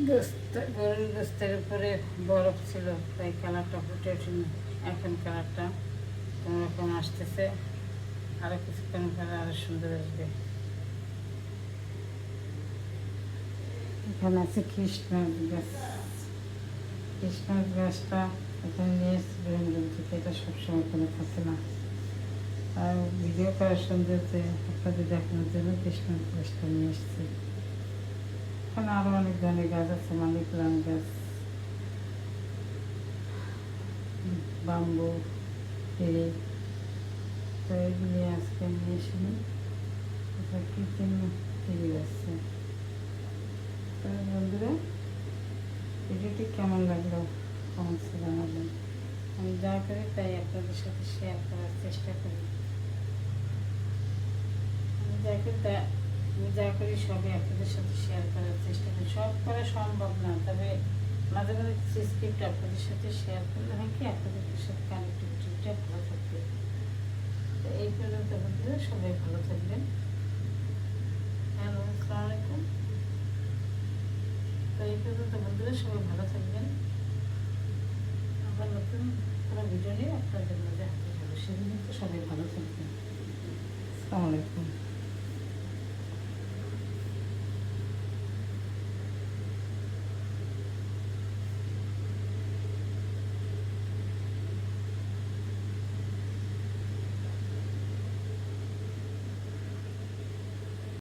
গরুর গোস্তের উপরে বরফ ছিল, তাই কালারটা ফুটে ওঠেনি। এখন কালারটা কোনোরকম আসতেছে, আরও কিছুক্ষণ পরে আরও সুন্দর আসবে। এখানে আছে খ্রিস্টমাস গাছ। খ্রিস্টমাস গাছটা এখানে নিয়ে এসেছি বেরোন থেকে, এটা সবসময় কোনো থাকে না। আর ভিডিও করার সৌন্দর্যে আপনাদের দেখানোর জন্য খ্রিস্টমাস গাছটা নিয়ে এসেছি। এখানে আরও অনেক ধরনের গাছ আছে, মানি প্লান্ট গাছ, বাম্বু, পেরে, তো এগুলি আজকে নিয়ে এসেনি। এটা কৃত্রিম পেরে আসছে। তো বন্ধুরা, ভিডিওটি কেমন লাগলো কমেন্টসে জানাবেন। আমি যা করি তাই আপনাদের সাথে শেয়ার করার চেষ্টা করি। আমি যা করি সবই আপনাদের সাথে শেয়ার করার চেষ্টা করি। সব করা সম্ভব না, তবে মাঝে মাঝে কিছু স্ক্রিপ্ট আপনাদের সাথে শেয়ার করলে হয় কি আপনাদের সাথে কানেক্টিভিটিটা ভালো থাকবে। তো এই পর্যন্ত বন্ধুরা, সবাই ভালো থাকবেন। হ্যালো, আসসালামু আলাইকুম। তো এই পর্যন্ত বন্ধুরা, সবাই ভালো থাকবেন। আবার নতুন কোনো ভিডিও নিয়ে আপনাদের মধ্যে হাজির হবো। সেদিন তো সবাই ভালো থাকবেন। আসসালামু আলাইকুম।